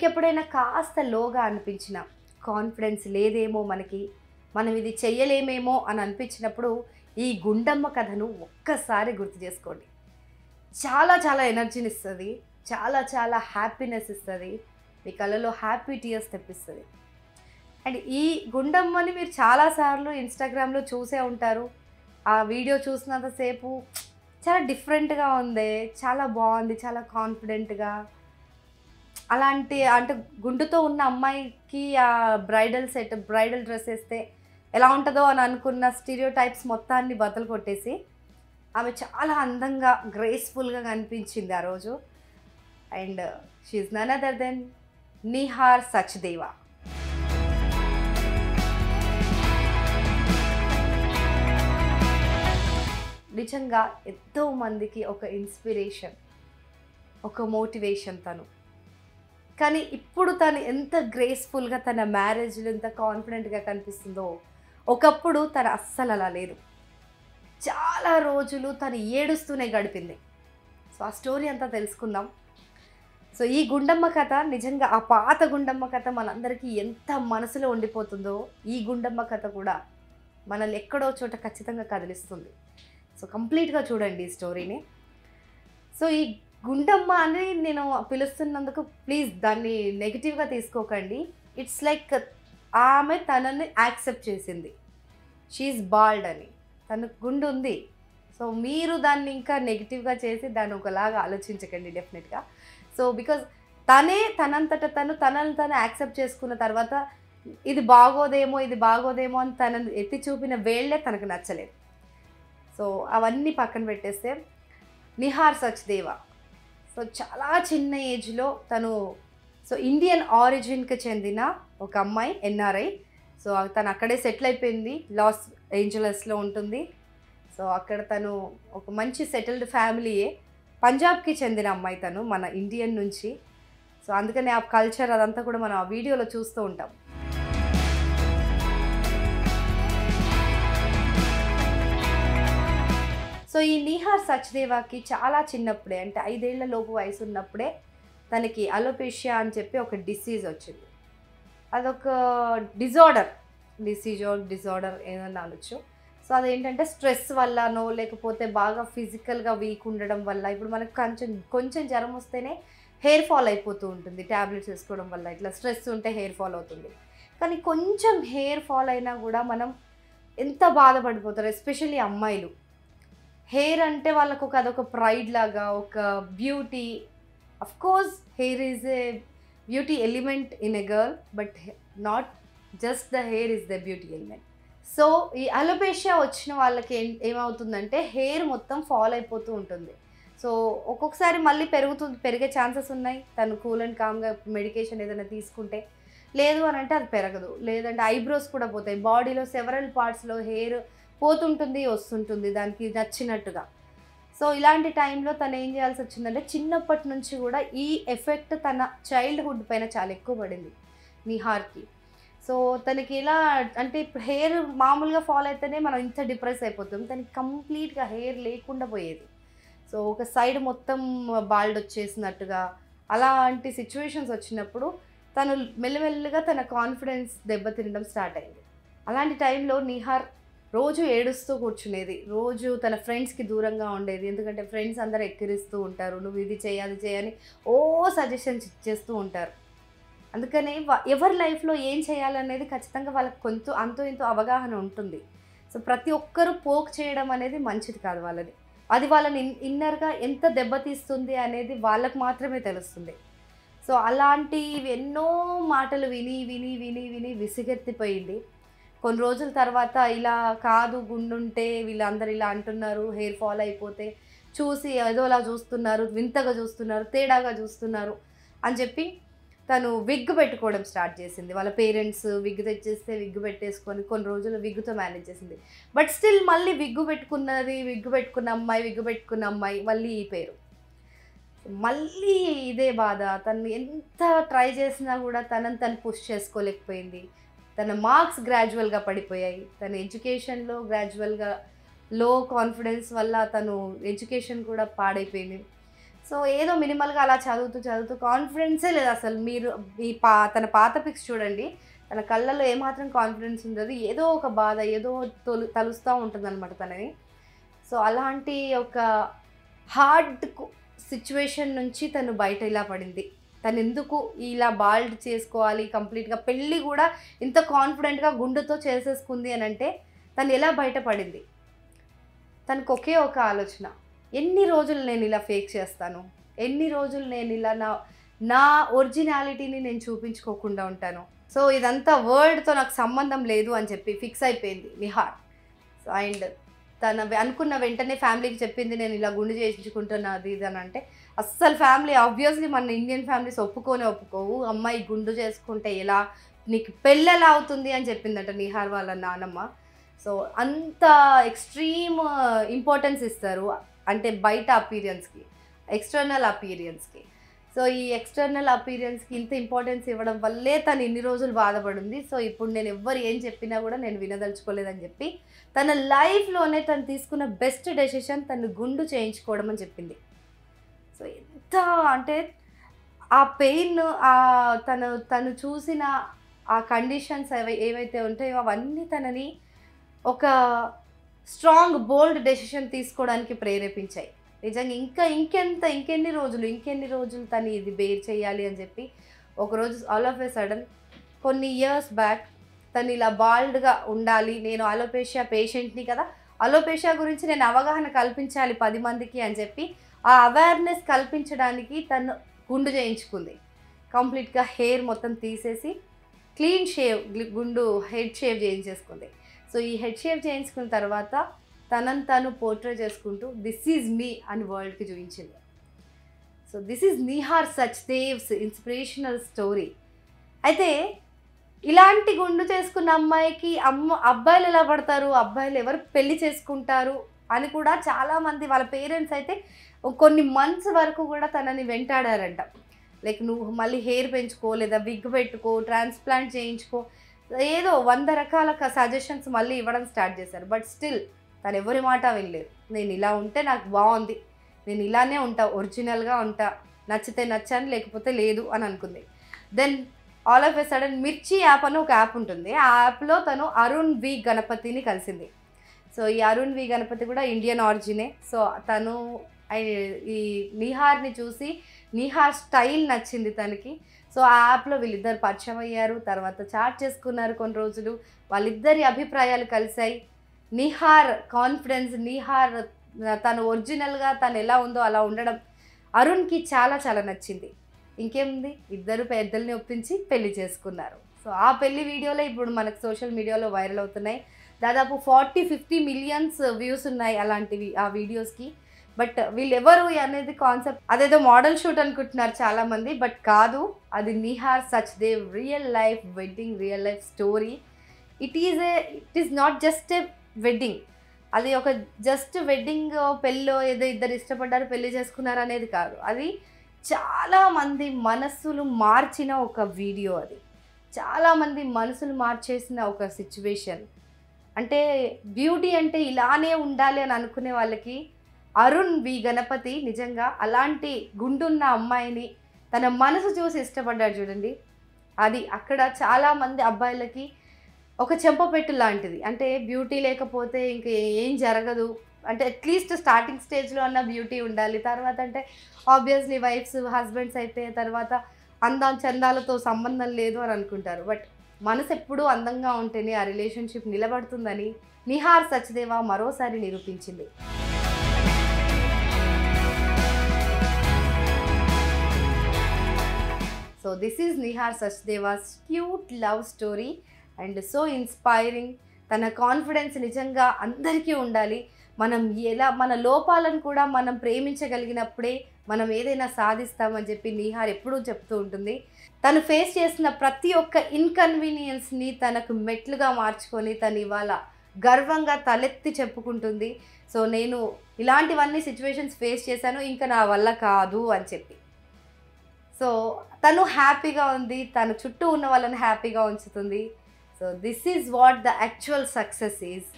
మీకెప్పుడైనా కాస్త లోగా అనిపించిన, కాన్ఫిడెన్స్ లేదేమో మనకి, మనం ఇది చెయ్యలేమేమో అని అనిపించినప్పుడు ఈ గుండమ్మ కథను ఒక్కసారి గుర్తు చేసుకోండి. చాలా చాలా ఎనర్జీనిస్తది. చాలా చాలా హ్యాపీనెస్ ఇస్తది. మీ కళ్ళలో హ్యాపీ టీయర్స్ తెప్పిస్తది. అండ్ ఈ గుండమ్మని మీరు చాలా సార్లు ఇన్‌స్టాగ్రామ్‌లో చూసే ఉంటారు. ఆ వీడియో చూసినంత సేపు చాలా డిఫరెంట్‌గా ఉందే, చాలా బావుంది, చాలా కాన్ఫిడెంట్‌గా అలాంటి అంటే గుండుతో ఉన్న అమ్మాయికి ఆ బ్రైడల్ డ్రెస్ ఏస్తే ఎలా ఉంటదో అని అనుకున్న స్టీరియోటైప్స్ మొత్తాన్ని బద్దలు కొట్టేసి, ఆమె చాలా అందంగా, గ్రేస్‌ఫుల్‌గా కనిపించింది ఆ రోజు. And she is none other than Nihar Sachdeva. నిజంగా ఎంతో మందికి ఒక ఇన్స్పిరేషన్, ఒక మోటివేషన్ తను. కానీ ఇప్పుడు తను ఎంత గ్రేస్‌ఫుల్‌గా తన మ్యారేజ్‌లో ఎంత కాన్ఫిడెంట్‌గా కనిపిస్తుందో, ఒకప్పుడు తను అస్సలు అలా లేదు. చాలా రోజులు తను ఏడుస్తూనే గడిపింది. సో, ఆ స్టోరీ అంతా తెలుసుకుందాం. సో, ఈ గుండమ్మ కథ నిజంగా ఆ పాత గుండమ్మ కథ మనందరికీ ఎంత మనసులో ఉండిపోతుందో, ఈ గుండమ్మ కథ కూడా మనల్ని ఎక్కడో చోట ఖచ్చితంగా కదిలిస్తుంది. సో, కంప్లీట్‌గా చూడండి ఈ స్టోరీని. సో, ఈ గుండమ్మ అని నేను పిలుస్తున్నందుకు ప్లీజ్ దాన్ని నెగెటివ్‌గా తీసుకోకండి. ఇట్స్ లైక్ ఆమె తనని యాక్సెప్ట్ చేసింది. షీ ఈజ్ బాల్డ్ అని. తనకు గుండు ఉంది. సో, మీరు దాన్ని ఇంకా నెగెటివ్‌గా చేసి దాన్ని ఒకలాగా ఆలోచించకండి డెఫినెట్‌గా. సో, బికాజ్ తనే తనంతట తనని తను యాక్సెప్ట్ చేసుకున్న తర్వాత ఇది బాగోదేమో, ఇది బాగోదేమో అని తనని ఎత్తి చూపిన వేళ్ళే తనకు నచ్చలేదు. సో, అవన్నీ పక్కన పెట్టేస్తే నిహార్ సచ్దేవా. సో, చాలా చిన్న ఏజ్‌లో తను ఇండియన్ ఆరిజిన్‌కి చెందిన ఒక అమ్మాయి ఎన్ఆర్ఐ. సో, తను అక్కడే సెటిల్ అయిపోయింది. లాస్ ఏంజలస్‌లో ఉంటుంది. సో, అక్కడ తను ఒక మంచి సెటిల్డ్ ఫ్యామిలీయే. పంజాబ్‌కి చెందిన అమ్మాయి తను, మన ఇండియన్ నుంచి. సో, అందుకని ఆ కల్చర్ అదంతా కూడా మనం ఆ వీడియోలో చూస్తూ ఉంటాం. సో, ఈ నిహార్ సచ్దేవాకి చాలా చిన్నప్పుడే అంటే 5 ఏళ్ల లోపు వయసు ఉన్నప్పుడే తనకి అలోపేషియా అని చెప్పి ఒక డిసీజ్ వచ్చింది. అదొక డిజార్డర్ ఏదన్నా అనొచ్చు. సో, అదేంటంటే స్ట్రెస్ వల్లనో లేకపోతే బాగా ఫిజికల్‌గా వీక్ ఉండడం వల్ల, ఇప్పుడు మనకు కొంచెం జ్వరం వస్తేనే హెయిర్ ఫాల్ అయిపోతూ ఉంటుంది. టాబ్లెట్స్ వేసుకోవడం వల్ల ఇట్లా స్ట్రెస్ ఉంటే హెయిర్ ఫాల్ అవుతుంది. కానీ కొంచెం హెయిర్ ఫాల్ అయినా కూడా మనం ఎంత బాధపడిపోతారు, ఎస్పెషల్లీ అమ్మాయిలు. హెయిర్ అంటే వాళ్ళకు అదొక ప్రైడ్ లాగా, ఒక beauty. Of course hair is a beauty element in a girl, but not just the hair is the beauty element. So, ఈ అలోపేషియా వచ్చిన వాళ్ళకి ఏమవుతుందంటే హెయిర్ మొత్తం ఫాల్ అయిపోతూ ఉంటుంది. సో, ఒక్కొక్కసారి మళ్ళీ పెరిగే ఛాన్సెస్ ఉన్నాయి. తను కూల్ అండ్ కామ్‌గా మెడికేషన్ ఏదైనా తీసుకుంటే. లేదు అని అంటే అది పెరగదు. లేదంటే ఐబ్రోస్ కూడా పోతాయి. బాడీలో సెవరల్ పార్ట్స్‌లో హెయిర్ పోతుంటుంది, వస్తుంటుంది దానికి నచ్చినట్టుగా. సో, ఇలాంటి టైంలో తను ఏం చేయాల్సి వచ్చిందంటే చిన్నప్పటి నుంచి కూడా ఈ ఎఫెక్ట్ తన చైల్డ్‌హుడ్ పైన చాలా ఎక్కువ పడింది నిహార్‌కి. సో, తనకి ఎలా అంటే ఇప్పుడు హెయిర్ మామూలుగా ఫాల్ అయితేనే మనం ఇంత డిప్రెస్ అయిపోతాం. తనకి కంప్లీట్‌గా హెయిర్ లేకుండా పోయేది. సో, ఒక సైడ్ మొత్తం బాల్డ్ వచ్చేసినట్టుగా అలాంటి సిట్యుయేషన్స్ వచ్చినప్పుడు తను మెల్లిమెల్లిగా తన కాన్ఫిడెన్స్ దెబ్బతినడం స్టార్ట్ అయింది. అలాంటి టైంలో నిహార్ రోజు ఏడుస్తూ కూర్చునేది. రోజు తన ఫ్రెండ్స్‌కి దూరంగా ఉండేది. ఎందుకంటే ఫ్రెండ్స్ అందరూ ఎక్కిరిస్తూ ఉంటారు. నువ్వు ఇది చెయ్యి, అది చెయ్యి అని సజెషన్స్ ఇచ్చేస్తూ ఉంటారు. అందుకని ఎవరి లైఫ్‌లో ఏం చేయాలనేది ఖచ్చితంగా వాళ్ళకి అంతో ఇంతో అవగాహన ఉంటుంది. సో, ప్రతి ఒక్కరు పోక్ చేయడం అనేది మంచిది కాదు వాళ్ళని. అది వాళ్ళని ఇన్నర్‌గా ఎంత దెబ్బతీస్తుంది అనేది వాళ్ళకి మాత్రమే తెలుస్తుంది. సో, అలాంటివి ఎన్నో మాటలు విని విసిగెత్తిపోయింది. కొన్ని రోజుల తర్వాత ఇలా కాదు, గుండుంటే వీళ్ళందరూ ఇలా అంటున్నారు, హెయిర్ ఫాల్ అయిపోతే చూసి ఏదోలా చూస్తున్నారు, వింతగా చూస్తున్నారు, తేడాగా చూస్తున్నారు అని చెప్పి తను విగ్ పెట్టుకోవడం స్టార్ట్ చేసింది. వాళ్ళ పేరెంట్స్ విగ్ తెచ్చేస్తే విగ్ పెట్టేసుకొని కొన్ని రోజులు విగ్‌తో మేనేజ్ చేసింది. బట్ స్టిల్ మళ్ళీ విగ్ పెట్టుకున్న అమ్మాయి మళ్ళీ ఈ పేరు. మళ్ళీ ఇదే బాధ. తను ఎంత ట్రై చేసినా కూడా తనని తను పుష్ చేసుకోలేకపోయింది. తన మార్క్స్ గ్రాడ్యువల్‌గా పడిపోయాయి. తన ఎడ్యుకేషన్‌లో గ్రాడ్యువల్‌గా లో కాన్ఫిడెన్స్ వల్ల తను ఎడ్యుకేషన్ కూడా పాడైపోయింది. సో ఏదో మినిమల్గా అలా చదువుతూ చదువుతూ కాన్ఫిడెన్సే లేదు అసలు. మీరు తన పాత పిక్స్ చూడండి, తన కళ్ళల్లో ఏమాత్రం కాన్ఫిడెన్స్ ఉండదు. ఏదో ఒక బాధ, ఏదో తలుస్తూ ఉంటుందన్నమాట తనని. సో అలాంటి ఒక హార్డ్ సిచ్యువేషన్ నుంచి తను బయట ఇలా పడింది. తను ఎందుకు ఇలా బాల్డ్ చేసుకోవాలి కంప్లీట్గా, పెళ్ళి కూడా ఇంత కాన్ఫిడెంట్గా గుండెతో చేసేసుకుంది అని అంటే తను ఎలా బయటపడింది? తనకు ఒకే ఒక ఆలోచన, ఎన్ని రోజులు నేను ఇలా ఫేక్ చేస్తాను, ఎన్ని రోజులు నేను ఇలా నా ఒరిజినాలిటీని నేను చూపించుకోకుండా ఉంటాను. సో ఇదంతా వరల్డ్తో నాకు సంబంధం లేదు అని చెప్పి ఫిక్స్ అయిపోయింది నిహార్. సో అండ్ తన అనుకున్న వెంటనే ఫ్యామిలీకి చెప్పింది, నేను ఇలా గుండు చేయించుకుంటున్నా అది ఇది అని. అంటే అస్సలు ఫ్యామిలీ ఆబ్వియస్లీ మన ఇండియన్ ఫ్యామిలీస్ ఒప్పుకోవు. అమ్మాయి గుండు చేసుకుంటే ఎలా, నీకు పెళ్ళి ఎలా అవుతుంది అని చెప్పిందట నిహార్ వాళ్ళ నానమ్మ. సో అంత ఎక్స్ట్రీమ్ ఇంపార్టెన్స్ ఇస్తారు అంటే బయట అపీరియన్స్కి, ఎక్స్టర్నల్ అపీరియన్స్కి. సో ఈ ఎక్స్టర్నల్ అపీరియన్స్కి ఇంత ఇంపార్టెన్స్ ఇవ్వడం వల్లే తను ఇన్ని రోజులు బాధపడింది. సో ఇప్పుడు నేను ఎవ్వరు ఏం చెప్పినా కూడా నేను వినదలుచుకోలేదని చెప్పి తన లైఫ్లోనే తను తీసుకున్న బెస్ట్ డెసిషన్ తను గుండు చేయించుకోవడం అని చెప్పింది. సో ఎంత అంటే ఆ పెయిన్, తను చూసిన ఆ కండిషన్స్ ఏవైతే ఉంటాయో అవన్నీ తనని ఒక స్ట్రాంగ్ బోల్డ్ డెసిషన్ తీసుకోవడానికి ప్రేరేపించాయి. నిజంగా ఇంకెన్ని రోజులు తను ఇది బేర్ చేయాలి అని చెప్పి ఒకరోజు ఆల్ ఆఫ్ ఎ సడన్ కొన్ని ఇయర్స్ బ్యాక్ తను ఇలా బాల్డ్గా ఉండాలి, నేను అలోపేషియా పేషెంట్ని కదా, అలోపేషియా గురించి నేను అవగాహన కల్పించాలి 10 మందికి అని చెప్పి ఆ అవేర్నెస్ కల్పించడానికి తను గుండు చేయించుకుంది. కంప్లీట్గా హెయిర్ మొత్తం తీసేసి క్లీన్ షేవ్, హెడ్ షేవ్ చేయించేసుకుంది. సో ఈ హెడ్ షేవ్ చేయించుకున్న తర్వాత తనను తను పోర్ట్రే చేసుకుంటూ దిస్ ఈజ్ మీ అని వరల్డ్కి చూపించింది. So this is Nihar Sachdev's inspirational story. అయితే ఇలాంటి గుండు చేసుకున్న అమ్మాయికి అబ్బాయిలు ఎలా పడతారు, అబ్బాయిలు ఎవరు పెళ్లి చేసుకుంటారు అని కూడా చాలామంది వాళ్ళ పేరెంట్స్ అయితే కొన్ని మంత్స్ వరకు కూడా తనని వెంటాడారంట. లైక్ నువ్వు మళ్ళీ హెయిర్ పెంచుకో, లేదా విగ్ పెట్టుకో, ట్రాన్స్ప్లాంట్ చేయించుకో, ఏదో 100 రకాల సజెషన్స్ మళ్ళీ ఇవ్వడం స్టార్ట్ చేశారు. బట్ స్టిల్ తను ఎవరి మాట వినలేదు. నేను ఇలా ఉంటే నాకు బాగుంది, నేను ఇలానే ఉంటా, ఒరిజినల్గా ఉంటా, నచ్చితే నచ్చాను లేకపోతే లేదు అని అనుకుంది. Then all of a sudden Mirchi app అని ఒక యాప్ ఉంటుంది. ఆ యాప్లో తను అరుణ్ వి గణపతిని కలిసింది. సో ఈ అరుణ్ వి గణపతి కూడా ఇండియన్ ఆరిజినే. సో తను ఈ నిహార్ని చూసి నిహార్ స్టైల్ నచ్చింది తనకి. సో ఆ యాప్లో వీళ్ళిద్దరు పరిచయం అయ్యారు, తర్వాత చాట్ చేసుకున్నారు కొన్ని రోజులు. వాళ్ళిద్దరి అభిప్రాయాలు కలిసాయి. నిహార్ కాన్ఫిడెన్స్, నిహార్ తను ఒరిజినల్గా తను ఎలా ఉందో అలా ఉండడం అరుణ్కి చాలా చాలా నచ్చింది. ఇంకేముంది, ఇద్దరు పెద్దల్ని ఒప్పించి పెళ్లి చేసుకున్నారు. సో ఆ పెళ్లి వీడియోలో ఇప్పుడు మనకు సోషల్ మీడియాలో వైరల్ అవుతున్నాయి. దాదాపు 40-50 మిలియన్స్ వ్యూస్ ఉన్నాయి అలాంటివి ఆ వీడియోస్కి. బట్ వీళ్ళెవరు అనేది కాన్సెప్ట్ అదేదో మోడల్ షూట్ అనుకుంటున్నారు చాలామంది, బట్ కాదు, అది Nihar Sachdev real life wedding, real life story. It is not just a wedding. అది ఒక జస్ట్ వెడ్డింగ్ పెళ్ళో ఏదో ఇద్దరు ఇష్టపడ్డారు పెళ్లి చేసుకున్నారు అనేది కాదు. అది చాలామంది మనసులు మార్చిన ఒక వీడియో, అది చాలామంది మనసులు మార్చేసిన ఒక సిచ్యువేషన్. అంటే బ్యూటీ అంటే ఇలానే ఉండాలి అని అనుకునే వాళ్ళకి అరుణ్ వి గణపతి నిజంగా అలాంటి గుండున్న అమ్మాయిని తన మనసు చూసి ఇష్టపడ్డాడు చూడండి. అది అక్కడ చాలామంది అబ్బాయిలకి ఒక చెంపపెట్టు లాంటిది. అంటే బ్యూటీ లేకపోతే ఇంక ఏం జరగదు, అంటే అట్లీస్ట్ స్టార్టింగ్ స్టేజ్లో అన్న బ్యూటీ ఉండాలి. తర్వాత అంటే ఆబ్వియస్లీ వైఫ్స్ హస్బెండ్స్ అయితే తర్వాత అందం చందాలతో సంబంధం లేదు అని అనుకుంటారు. బట్ మనసు ఎప్పుడూ అందంగా ఉంటేనే ఆ రిలేషన్షిప్ నిలబడుతుందని నిహార్ సచ్దేవా మరోసారి నిరూపించింది. So this is Nihar Sachdeva's cute love story and so inspiring. తన కాన్ఫిడెన్స్ నిజంగా అందరికీ ఉండాలి. మనం ఎలా మన లోపాలను కూడా మనం ప్రేమించగలిగినప్పుడే మనం ఏదైనా సాధిస్తామని చెప్పి నిహార్ ఎప్పుడూ చెప్తూ ఉంటుంది. తను ఫేస్ చేసిన ప్రతి ఒక్క ఇన్కన్వీనియన్స్ని తనకు మెట్లుగా మార్చుకొని తను ఇవాళ గర్వంగా తలెత్తి చెప్పుకుంటుంది. సో నేను ఇలాంటివన్నీ సిచ్యువేషన్స్ ఫేస్ చేశాను, ఇంకా నా వల్ల కాదు అని చెప్పి. సో తను హ్యాపీగా ఉంది, తన చుట్టూ ఉన్న వాళ్ళని హ్యాపీగా ఉంచుతుంది. So this is what the actual success is.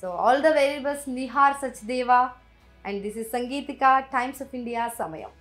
So all the very best Nihar Sachdeva. And this is Sangeetika, Times of India సమయం.